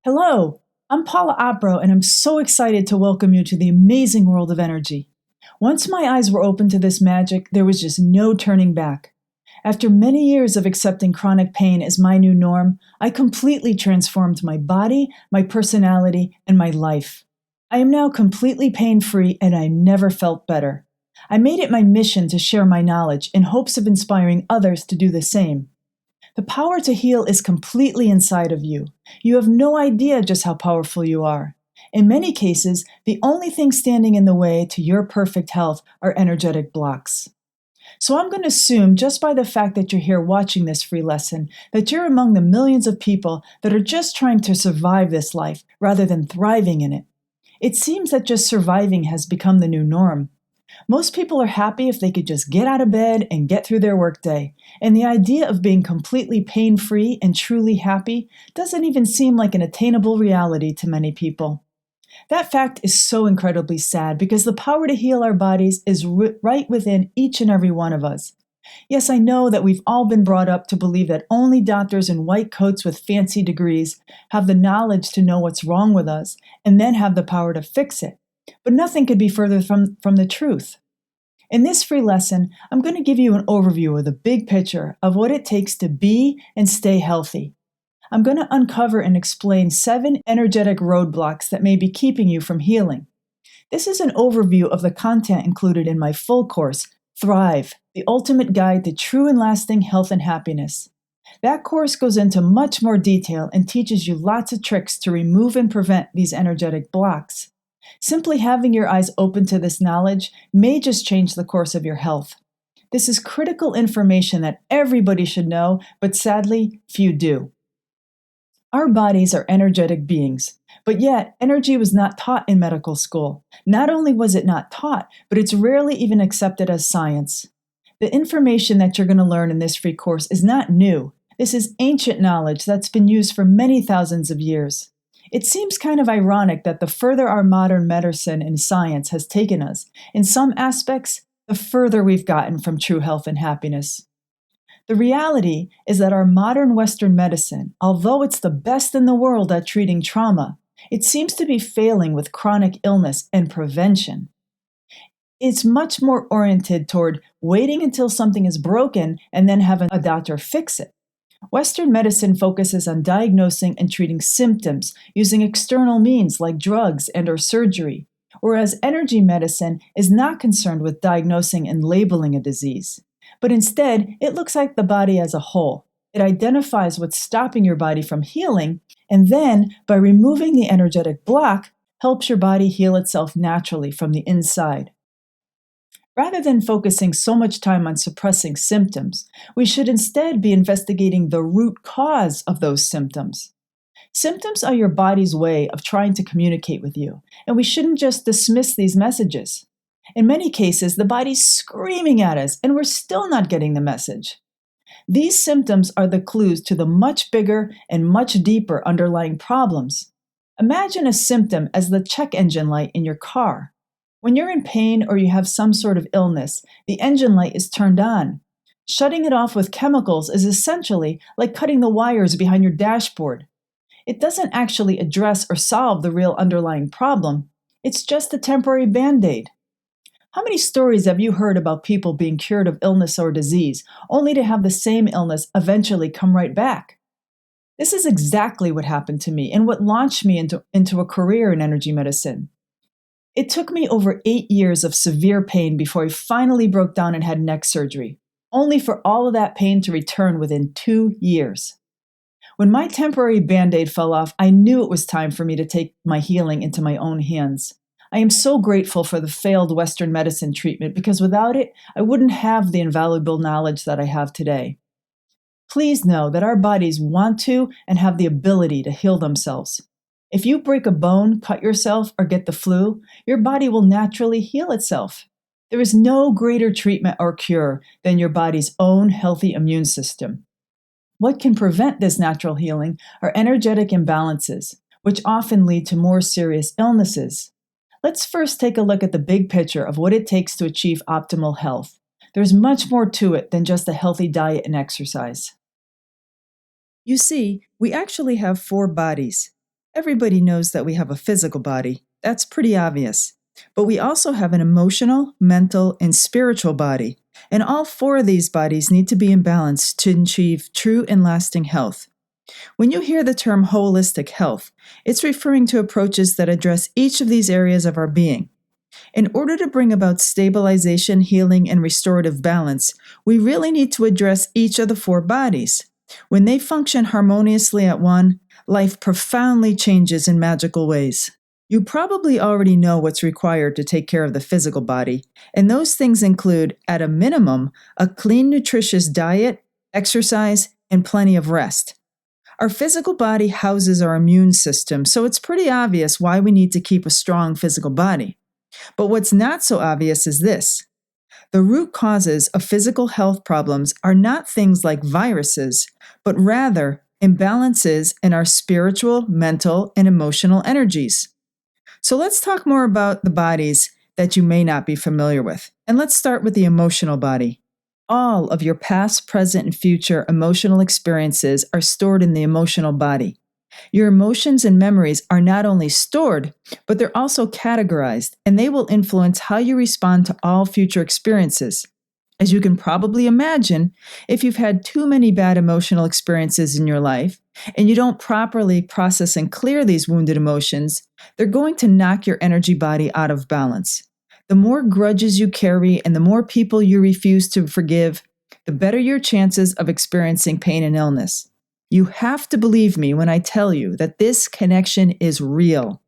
Hello, I'm Paula Opro, and I'm so excited to welcome you to the amazing world of energy. Once my eyes were open to this magic, there was just no turning back. After many years of accepting chronic pain as my new norm, I completely transformed my body, my personality, and my life. I am now completely pain free, and I never felt better. I made it my mission to share my knowledge in hopes of inspiring others to do the same. The power to heal is completely inside of you. You have no idea just how powerful you are. In many cases, the only thing standing in the way to your perfect health are energetic blocks. So I'm going to assume, just by the fact that you're here watching this free lesson, that you're among the millions of people that are just trying to survive this life rather than thriving in it. It seems that just surviving has become the new norm. Most people are happy if they could just get out of bed and get through their workday, and the idea of being completely pain-free and truly happy doesn't even seem like an attainable reality to many people. That fact is so incredibly sad because the power to heal our bodies is right within each and every one of us. Yes, I know that we've all been brought up to believe that only doctors in white coats with fancy degrees have the knowledge to know what's wrong with us and then have the power to fix it. But nothing could be further from the truth. In this free lesson, I'm going to give you an overview of the big picture of what it takes to be and stay healthy. I'm going to uncover and explain 7 energetic roadblocks that may be keeping you from healing. This is an overview of the content included in my full course, Thrive, the ultimate guide to true and lasting health and happiness. That course goes into much more detail and teaches you lots of tricks to remove and prevent these energetic blocks. Simply having your eyes open to this knowledge may just change the course of your health. This is critical information that everybody should know, but sadly, few do. Our bodies are energetic beings, but yet energy was not taught in medical school. Not only was it not taught, but it's rarely even accepted as science. The information that you're going to learn in this free course is not new. This is ancient knowledge that's been used for many thousands of years. It seems kind of ironic that the further our modern medicine and science has taken us, in some aspects, the further we've gotten from true health and happiness. The reality is that our modern Western medicine, although it's the best in the world at treating trauma, it seems to be failing with chronic illness and prevention. It's much more oriented toward waiting until something is broken and then having a doctor fix it. Western medicine focuses on diagnosing and treating symptoms using external means like drugs and/or surgery, whereas energy medicine is not concerned with diagnosing and labeling a disease. But instead, it looks like the body as a whole. It identifies what's stopping your body from healing, and then, by removing the energetic block, helps your body heal itself naturally from the inside. Rather than focusing so much time on suppressing symptoms, we should instead be investigating the root cause of those symptoms. Symptoms are your body's way of trying to communicate with you, and we shouldn't just dismiss these messages. In many cases, the body's screaming at us, and we're still not getting the message. These symptoms are the clues to the much bigger and much deeper underlying problems. Imagine a symptom as the check engine light in your car. When you're in pain or you have some sort of illness, the engine light is turned on. Shutting it off with chemicals is essentially like cutting the wires behind your dashboard. It doesn't actually address or solve the real underlying problem. It's just a temporary band-aid. How many stories have you heard about people being cured of illness or disease, only to have the same illness eventually come right back? This is exactly what happened to me and what launched me into a career in energy medicine. It took me over 8 years of severe pain before I finally broke down and had neck surgery, only for all of that pain to return within 2 years. When my temporary band-aid fell off, I knew it was time for me to take my healing into my own hands. I am so grateful for the failed Western medicine treatment because without it, I wouldn't have the invaluable knowledge that I have today. Please know that our bodies want to and have the ability to heal themselves. If you break a bone, cut yourself, or get the flu, your body will naturally heal itself. There is no greater treatment or cure than your body's own healthy immune system. What can prevent this natural healing are energetic imbalances, which often lead to more serious illnesses. Let's first take a look at the big picture of what it takes to achieve optimal health. There's much more to it than just a healthy diet and exercise. You see, we actually have 4 bodies. Everybody knows that we have a physical body. That's pretty obvious. But we also have an emotional, mental, and spiritual body. And all four of these bodies need to be in balance to achieve true and lasting health. When you hear the term holistic health, it's referring to approaches that address each of these areas of our being. In order to bring about stabilization, healing, and restorative balance, we really need to address each of the four bodies. When they function harmoniously at one, life profoundly changes in magical ways. You probably already know what's required to take care of the physical body, and those things include, at a minimum, a clean, nutritious diet, exercise, and plenty of rest. Our physical body houses our immune system, so it's pretty obvious why we need to keep a strong physical body. But what's not so obvious is this. The root causes of physical health problems are not things like viruses, but rather imbalances in our spiritual, mental, and emotional energies. So let's talk more about the bodies that you may not be familiar with. And let's start with the emotional body. All of your past, present, and future emotional experiences are stored in the emotional body. Your emotions and memories are not only stored, but they're also categorized, and they will influence how you respond to all future experiences. As you can probably imagine, if you've had too many bad emotional experiences in your life, and you don't properly process and clear these wounded emotions, they're going to knock your energy body out of balance. The more grudges you carry and the more people you refuse to forgive, the better your chances of experiencing pain and illness. You have to believe me when I tell you that this connection is real.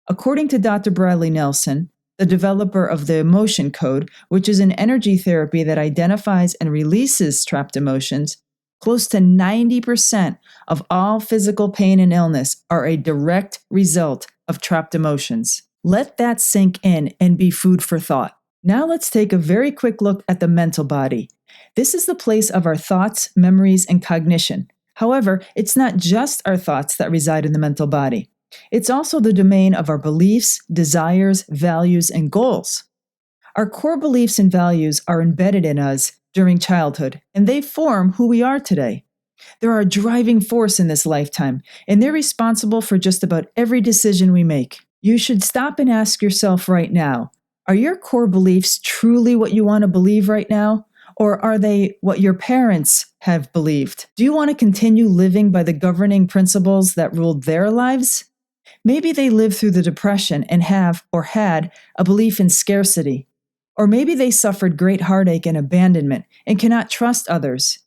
According to Dr. Bradley Nelson, the developer of the Emotion Code, which is an energy therapy that identifies and releases trapped emotions, close to 90% of all physical pain and illness are a direct result of trapped emotions. Let that sink in and be food for thought. Now let's take a very quick look at the mental body. This is the place of our thoughts, memories, and cognition. However, it's not just our thoughts that reside in the mental body. It's also the domain of our beliefs, desires, values, and goals. Our core beliefs and values are embedded in us during childhood, and they form who we are today. They're our driving force in this lifetime, and they're responsible for just about every decision we make. You should stop and ask yourself right now, are your core beliefs truly what you want to believe right now? Or are they what your parents have believed? Do you want to continue living by the governing principles that ruled their lives? Maybe they lived through the Depression and have or had a belief in scarcity. Or maybe they suffered great heartache and abandonment and cannot trust others.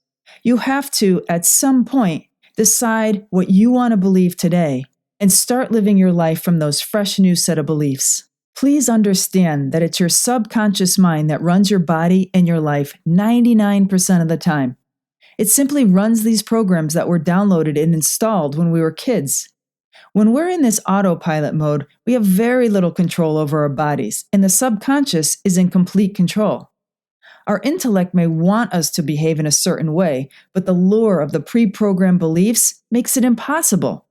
You have to, at some point, decide what you want to believe today and start living your life from those fresh new set of beliefs. Please understand that it's your subconscious mind that runs your body and your life 99% of the time. It simply runs these programs that were downloaded and installed when we were kids. When we're in this autopilot mode, we have very little control over our bodies, and the subconscious is in complete control. Our intellect may want us to behave in a certain way, but the lure of the pre-programmed beliefs makes it impossible.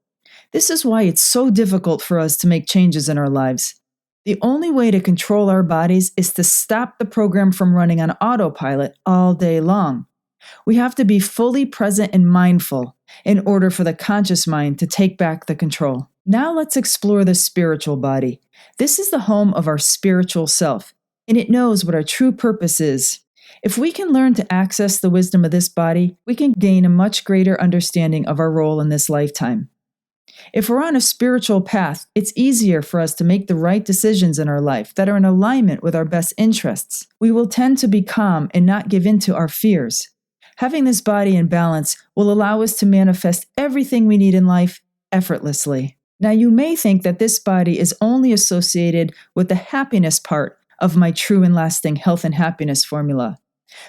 This is why it's so difficult for us to make changes in our lives. The only way to control our bodies is to stop the program from running on autopilot all day long. We have to be fully present and mindful in order for the conscious mind to take back the control. Now let's explore the spiritual body. This is the home of our spiritual self, and it knows what our true purpose is. If we can learn to access the wisdom of this body, we can gain a much greater understanding of our role in this lifetime. If we're on a spiritual path, it's easier for us to make the right decisions in our life that are in alignment with our best interests. We will tend to be calm and not give in to our fears. Having this body in balance will allow us to manifest everything we need in life effortlessly. Now, you may think that this body is only associated with the happiness part of my true and lasting health and happiness formula.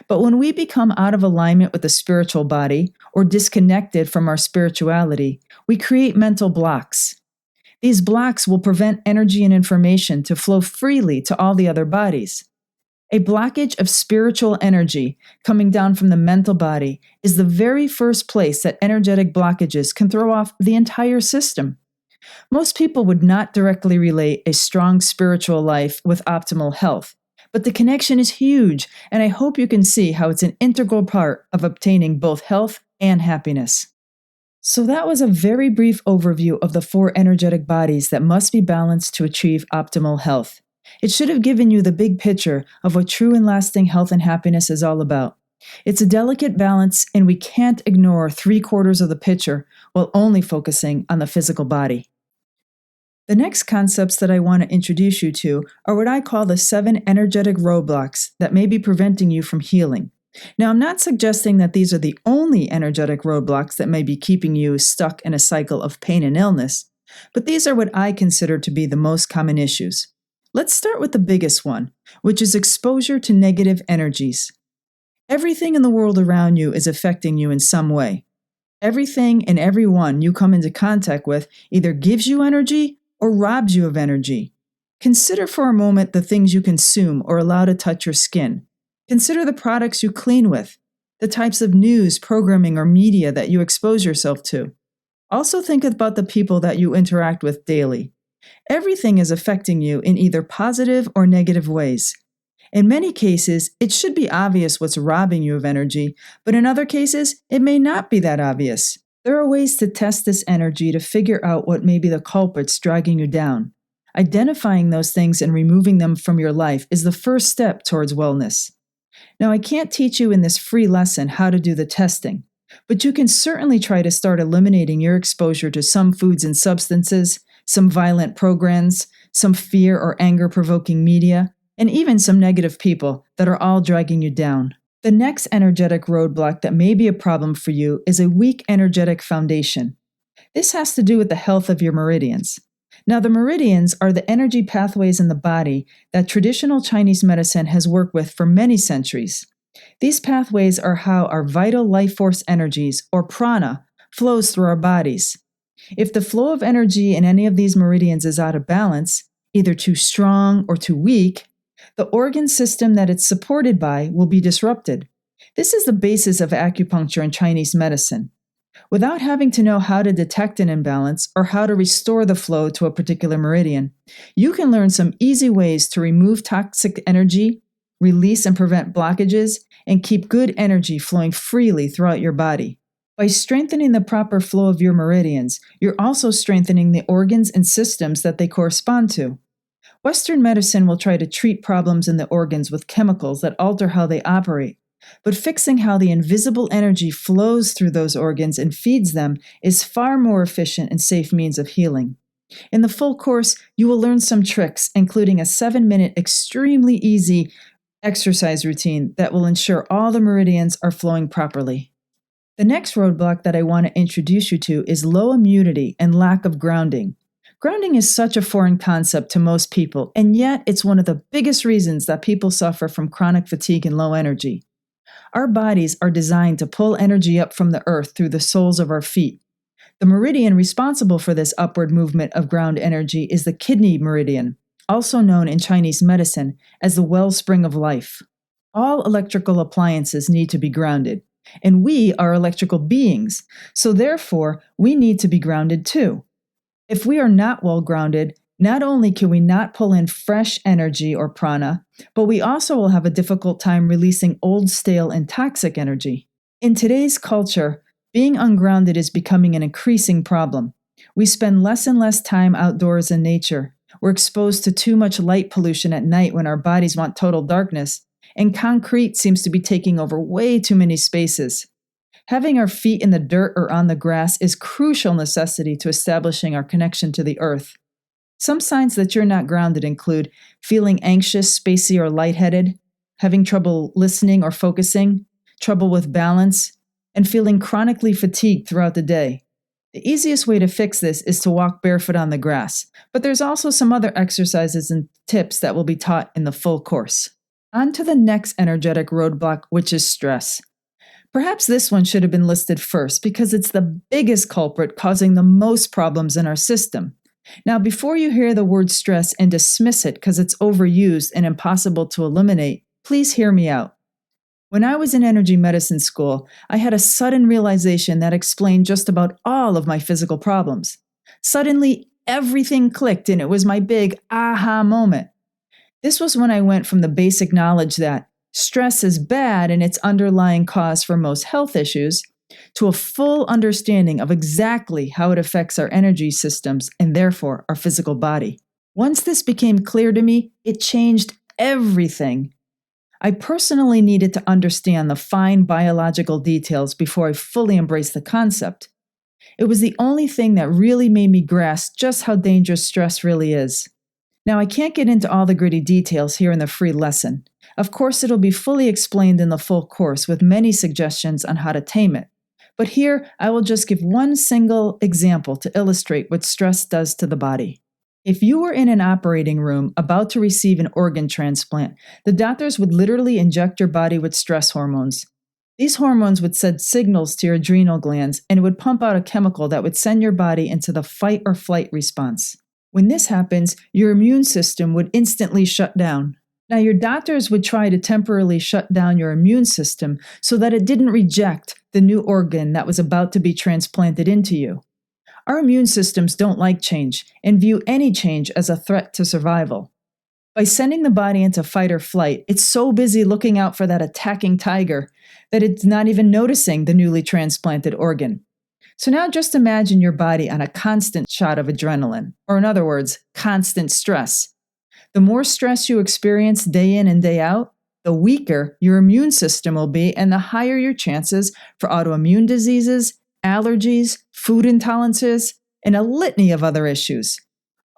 But when we become out of alignment with the spiritual body or disconnected from our spirituality, we create mental blocks. These blocks will prevent energy and information to flow freely to all the other bodies. A blockage of spiritual energy coming down from the mental body is the very first place that energetic blockages can throw off the entire system. Most people would not directly relate a strong spiritual life with optimal health, but the connection is huge, and I hope you can see how it's an integral part of obtaining both health and happiness. So, that was a very brief overview of the four energetic bodies that must be balanced to achieve optimal health. It should have given you the big picture of what true and lasting health and happiness is all about. It's a delicate balance, and we can't ignore three-quarters of the picture while only focusing on the physical body. The next concepts that I want to introduce you to are what I call the 7 energetic roadblocks that may be preventing you from healing. Now, I'm not suggesting that these are the only energetic roadblocks that may be keeping you stuck in a cycle of pain and illness, but these are what I consider to be the most common issues. Let's start with the biggest one, which is exposure to negative energies. Everything in the world around you is affecting you in some way. Everything and everyone you come into contact with either gives you energy or robs you of energy. Consider for a moment the things you consume or allow to touch your skin. Consider the products you clean with, the types of news, programming, or media that you expose yourself to. Also think about the people that you interact with daily. Everything is affecting you in either positive or negative ways. In many cases, it should be obvious what's robbing you of energy, but in other cases, it may not be that obvious. There are ways to test this energy to figure out what may be the culprits dragging you down. Identifying those things and removing them from your life is the first step towards wellness. Now, I can't teach you in this free lesson how to do the testing, but you can certainly try to start eliminating your exposure to some foods and substances, some violent programs, some fear or anger-provoking media, and even some negative people that are all dragging you down. The next energetic roadblock that may be a problem for you is a weak energetic foundation. This has to do with the health of your meridians. Now, the meridians are the energy pathways in the body that traditional Chinese medicine has worked with for many centuries. These pathways are how our vital life force energies, or prana, flows through our bodies. If the flow of energy in any of these meridians is out of balance, either too strong or too weak, the organ system that it's supported by will be disrupted. This is the basis of acupuncture and Chinese medicine. Without having to know how to detect an imbalance or how to restore the flow to a particular meridian, you can learn some easy ways to remove toxic energy, release and prevent blockages, and keep good energy flowing freely throughout your body. By strengthening the proper flow of your meridians, you're also strengthening the organs and systems that they correspond to. Western medicine will try to treat problems in the organs with chemicals that alter how they operate, but fixing how the invisible energy flows through those organs and feeds them is far more efficient and safe means of healing. In the full course, you will learn some tricks, including a 7-minute, extremely easy exercise routine that will ensure all the meridians are flowing properly. The next roadblock that I want to introduce you to is low immunity and lack of grounding. Grounding is such a foreign concept to most people, and yet it's one of the biggest reasons that people suffer from chronic fatigue and low energy. Our bodies are designed to pull energy up from the earth through the soles of our feet. The meridian responsible for this upward movement of ground energy is the kidney meridian, also known in Chinese medicine as the wellspring of life. All electrical appliances need to be grounded, and we are electrical beings, so therefore we need to be grounded too. If we are not well grounded, not only can we not pull in fresh energy or prana, but we also will have a difficult time releasing old, stale, and toxic energy. In today's culture, being ungrounded is becoming an increasing problem. We spend less and less time outdoors in nature. We're exposed to too much light pollution at night when our bodies want total darkness, and concrete seems to be taking over way too many spaces. Having our feet in the dirt or on the grass is crucial necessity to establishing our connection to the earth. Some signs that you're not grounded include feeling anxious, spacey, or lightheaded, having trouble listening or focusing, trouble with balance, and feeling chronically fatigued throughout the day. The easiest way to fix this is to walk barefoot on the grass, but there's also some other exercises and tips that will be taught in the full course. On to the next energetic roadblock, which is stress. Perhaps this one should have been listed first because it's the biggest culprit causing the most problems in our system. Now, before you hear the word stress and dismiss it because it's overused and impossible to eliminate, please hear me out. When I was in energy medicine school, I had a sudden realization that explained just about all of my physical problems. Suddenly, everything clicked and it was my big aha moment. This was when I went from the basic knowledge that stress is bad and its underlying cause for most health issues to a full understanding of exactly how it affects our energy systems and therefore our physical body. Once this became clear to me, it changed everything. I personally needed to understand the fine biological details before I fully embraced the concept. It was the only thing that really made me grasp just how dangerous stress really is. Now, I can't get into all the gritty details here in the free lesson. Of course, it'll be fully explained in the full course with many suggestions on how to tame it. But here, I will just give one single example to illustrate what stress does to the body. If you were in an operating room about to receive an organ transplant, the doctors would literally inject your body with stress hormones. These hormones would send signals to your adrenal glands and it would pump out a chemical that would send your body into the fight or flight response. When this happens, your immune system would instantly shut down. Now, your doctors would try to temporarily shut down your immune system so that it didn't reject the new organ that was about to be transplanted into you. Our immune systems don't like change and view any change as a threat to survival. By sending the body into fight or flight, it's so busy looking out for that attacking tiger that it's not even noticing the newly transplanted organ. So now just imagine your body on a constant shot of adrenaline, or in other words, constant stress. The more stress you experience day in and day out, the weaker your immune system will be and the higher your chances for autoimmune diseases, allergies, food intolerances, and a litany of other issues.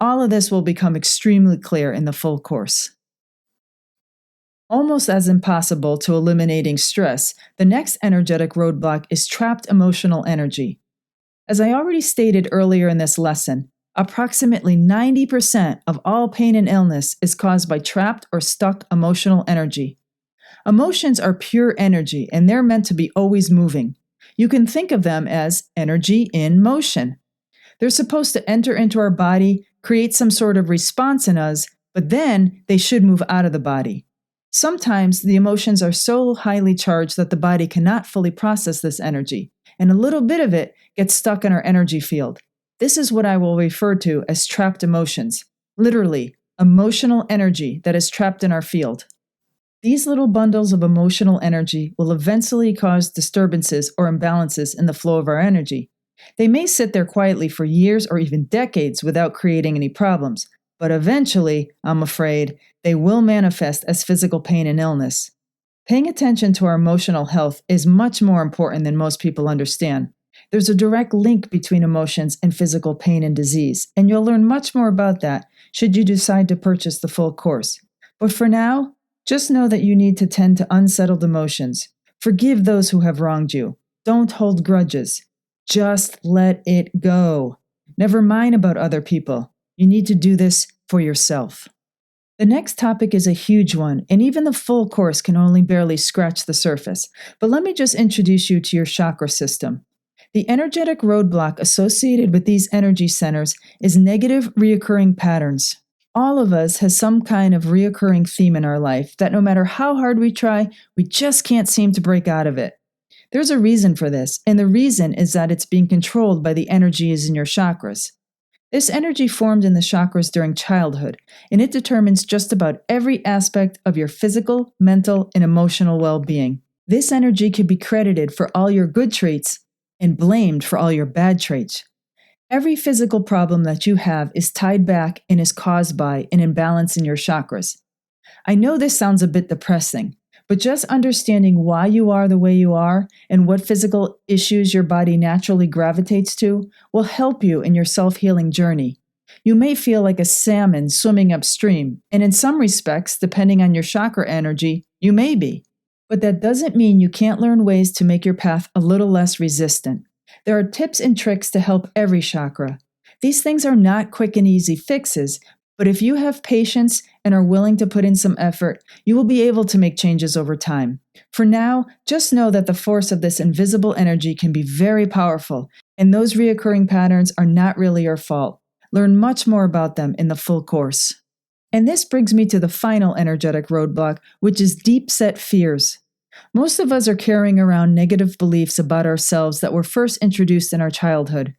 All of this will become extremely clear in the full course. Almost as impossible to eliminating stress, the next energetic roadblock is trapped emotional energy. As I already stated earlier in this lesson, approximately 90% of all pain and illness is caused by trapped or stuck emotional energy. Emotions are pure energy and they're meant to be always moving. You can think of them as energy in motion. They're supposed to enter into our body, create some sort of response in us, but then they should move out of the body. Sometimes the emotions are so highly charged that the body cannot fully process this energy, and a little bit of it gets stuck in our energy field. This is what I will refer to as trapped emotions, literally, emotional energy that is trapped in our field. These little bundles of emotional energy will eventually cause disturbances or imbalances in the flow of our energy. They may sit there quietly for years or even decades without creating any problems, but eventually, I'm afraid, they will manifest as physical pain and illness. Paying attention to our emotional health is much more important than most people understand. There's a direct link between emotions and physical pain and disease, and you'll learn much more about that should you decide to purchase the full course. But for now, just know that you need to tend to unsettled emotions. Forgive those who have wronged you. Don't hold grudges. Just let it go. Never mind about other people. You need to do this for yourself. The next topic is a huge one, and even the full course can only barely scratch the surface. But let me just introduce you to your chakra system. The energetic roadblock associated with these energy centers is negative reoccurring patterns. All of us has some kind of reoccurring theme in our life that no matter how hard we try, we just can't seem to break out of it. There's a reason for this, and the reason is that it's being controlled by the energies in your chakras. This energy formed in the chakras during childhood, and it determines just about every aspect of your physical, mental, and emotional well-being. This energy can be credited for all your good traits and blamed for all your bad traits. Every physical problem that you have is tied back and is caused by an imbalance in your chakras. I know this sounds a bit depressing, but just understanding why you are the way you are and what physical issues your body naturally gravitates to will help you in your self-healing journey. You may feel like a salmon swimming upstream, and in some respects, depending on your chakra energy, you may be. But that doesn't mean you can't learn ways to make your path a little less resistant. There are tips and tricks to help every chakra. These things are not quick and easy fixes, but if you have patience and are willing to put in some effort, you will be able to make changes over time. For now, just know that the force of this invisible energy can be very powerful, and those reoccurring patterns are not really your fault. Learn much more about them in the full course. And this brings me to the final energetic roadblock, which is deep-set fears. Most of us are carrying around negative beliefs about ourselves that were first introduced in our childhood.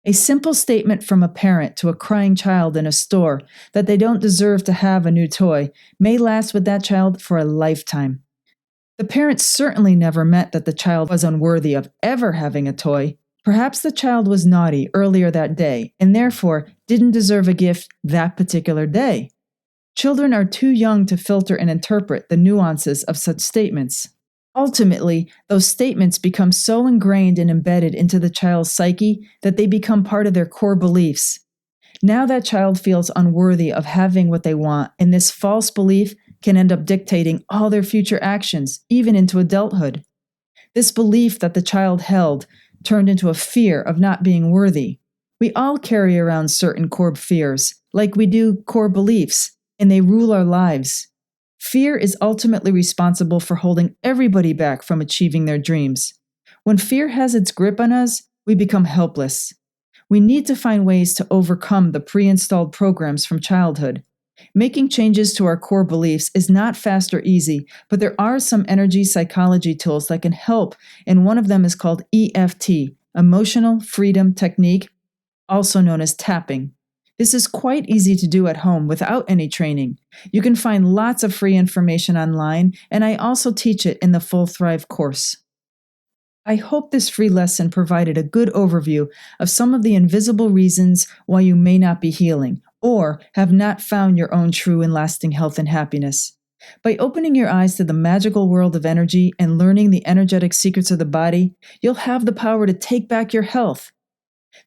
A simple statement from a parent to a crying child in a store that they don't deserve to have a new toy may last with that child for a lifetime. The parents certainly never meant that the child was unworthy of ever having a toy. Perhaps the child was naughty earlier that day and therefore didn't deserve a gift that particular day. Children are too young to filter and interpret the nuances of such statements. Ultimately, those statements become so ingrained and embedded into the child's psyche that they become part of their core beliefs. Now that child feels unworthy of having what they want, and this false belief can end up dictating all their future actions, even into adulthood. This belief that the child held turned into a fear of not being worthy. We all carry around certain core fears, like we do core beliefs, and they rule our lives. Fear is ultimately responsible for holding everybody back from achieving their dreams. When fear has its grip on us, we become helpless. We need to find ways to overcome the pre-installed programs from childhood. Making changes to our core beliefs is not fast or easy, but there are some energy psychology tools that can help, and one of them is called EFT, Emotional Freedom Technique, also known as tapping. This is quite easy to do at home without any training. You can find lots of free information online, and I also teach it in the Full Thrive course. I hope this free lesson provided a good overview of some of the invisible reasons why you may not be healing or have not found your own true and lasting health and happiness. By opening your eyes to the magical world of energy and learning the energetic secrets of the body, you'll have the power to take back your health.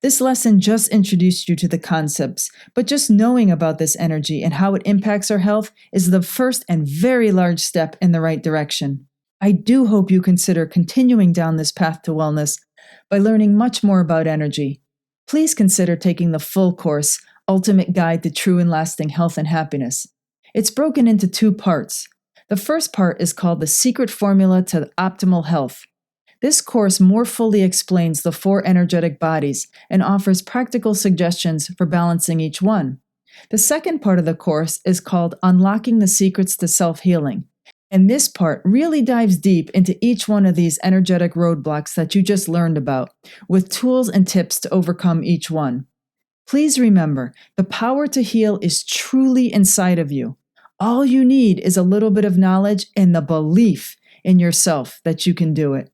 This lesson just introduced you to the concepts, but just knowing about this energy and how it impacts our health is the first and very large step in the right direction. I do hope you consider continuing down this path to wellness by learning much more about energy. Please consider taking the full course, Ultimate Guide to True and Lasting Health and Happiness. It's broken into 2 parts. The first part is called The Secret Formula to Optimal Health. This course more fully explains the 4 energetic bodies and offers practical suggestions for balancing each one. The second part of the course is called Unlocking the Secrets to Self-Healing. And this part really dives deep into each one of these energetic roadblocks that you just learned about, with tools and tips to overcome each one. Please remember, the power to heal is truly inside of you. All you need is a little bit of knowledge and the belief in yourself that you can do it.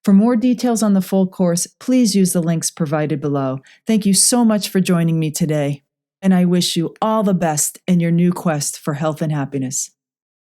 For more details on the full course, please use the links provided below. Thank you so much for joining me today, and I wish you all the best in your new quest for health and happiness.